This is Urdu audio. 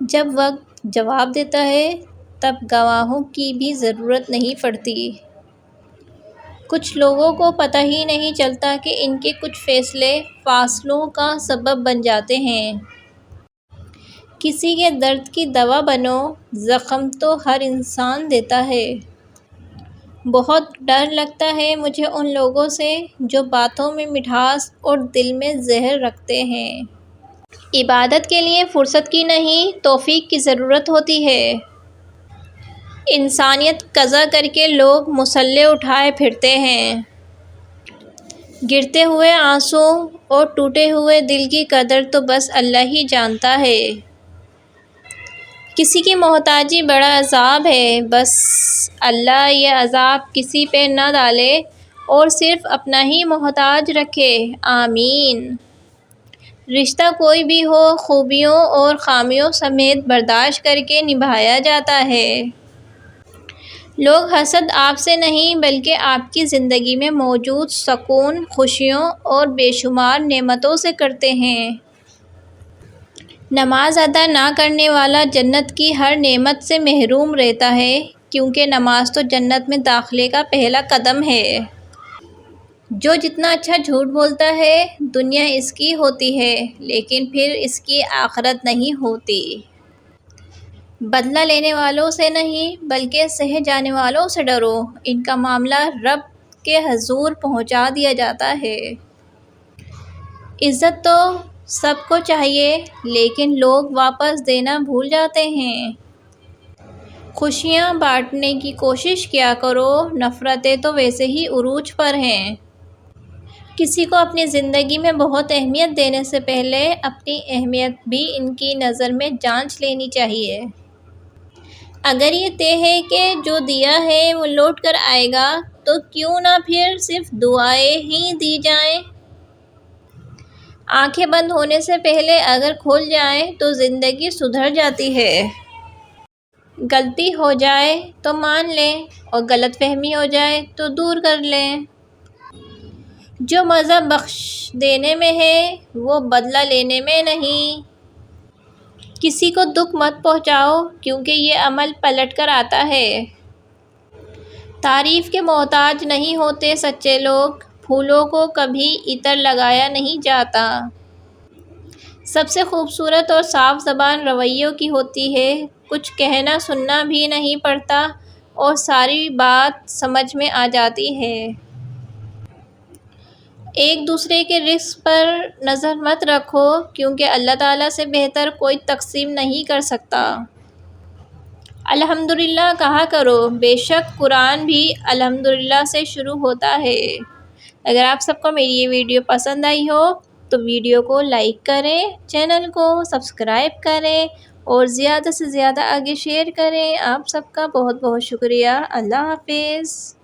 جب وقت جواب دیتا ہے تب گواہوں کی بھی ضرورت نہیں پڑتی۔ کچھ لوگوں کو پتہ ہی نہیں چلتا کہ ان کے کچھ فیصلے فاصلوں کا سبب بن جاتے ہیں۔ کسی کے درد کی دوا بنو، زخم تو ہر انسان دیتا ہے۔ بہت ڈر لگتا ہے مجھے ان لوگوں سے جو باتوں میں مٹھاس اور دل میں زہر رکھتے ہیں۔ عبادت کے لیے فرصت کی نہیں، توفیق کی ضرورت ہوتی ہے۔ انسانیت قضا کر کے لوگ مسلح اٹھائے پھرتے ہیں۔ گرتے ہوئے آنسوں اور ٹوٹے ہوئے دل کی قدر تو بس اللہ ہی جانتا ہے۔ کسی کی محتاجی بڑا عذاب ہے، بس اللہ یہ عذاب کسی پہ نہ ڈالے اور صرف اپنا ہی محتاج رکھے، آمین۔ رشتہ کوئی بھی ہو، خوبیوں اور خامیوں سمیت برداشت کر کے نبھایا جاتا ہے۔ لوگ حسد آپ سے نہیں بلکہ آپ کی زندگی میں موجود سکون، خوشیوں اور بے شمار نعمتوں سے کرتے ہیں۔ نماز ادا نہ کرنے والا جنت کی ہر نعمت سے محروم رہتا ہے، کیونکہ نماز تو جنت میں داخلے کا پہلا قدم ہے۔ جو جتنا اچھا جھوٹ بولتا ہے، دنیا اس کی ہوتی ہے لیکن پھر اس کی آخرت نہیں ہوتی۔ بدلہ لینے والوں سے نہیں بلکہ سہے جانے والوں سے ڈرو، ان کا معاملہ رب کے حضور پہنچا دیا جاتا ہے۔ عزت تو سب کو چاہیے لیکن لوگ واپس دینا بھول جاتے ہیں۔ خوشیاں بانٹنے کی کوشش کیا کرو، نفرتیں تو ویسے ہی عروج پر ہیں۔ کسی کو اپنی زندگی میں بہت اہمیت دینے سے پہلے اپنی اہمیت بھی ان کی نظر میں جانچ لینی چاہیے۔ اگر یہ طے ہے کہ جو دیا ہے وہ لوٹ کر آئے گا تو کیوں نہ پھر صرف دعائیں ہی دی جائیں۔ آنکھیں بند ہونے سے پہلے اگر کھول جائیں تو زندگی سدھر جاتی ہے۔ غلطی ہو جائے تو مان لیں اور غلط فہمی ہو جائے تو دور کر لیں۔ جو مزہ بخش دینے میں ہے وہ بدلہ لینے میں نہیں۔ کسی کو دکھ مت پہنچاؤ کیونکہ یہ عمل پلٹ کر آتا ہے۔ تعریف کے محتاج نہیں ہوتے سچے لوگ، پھولوں کو کبھی عطر لگایا نہیں جاتا۔ سب سے خوبصورت اور صاف زبان رویوں کی ہوتی ہے، کچھ کہنا سننا بھی نہیں پڑتا اور ساری بات سمجھ میں آ جاتی ہے۔ ایک دوسرے کے رزق پر نظر مت رکھو کیونکہ اللہ تعالیٰ سے بہتر کوئی تقسیم نہیں کر سکتا۔ الحمدللہ کہا کرو، بے شک قرآن بھی الحمدللہ سے شروع ہوتا ہے۔ اگر آپ سب کو میری یہ ویڈیو پسند آئی ہو تو ویڈیو کو لائک کریں، چینل کو سبسکرائب کریں اور زیادہ سے زیادہ آگے شیئر کریں۔ آپ سب کا بہت بہت شکریہ۔ اللہ حافظ۔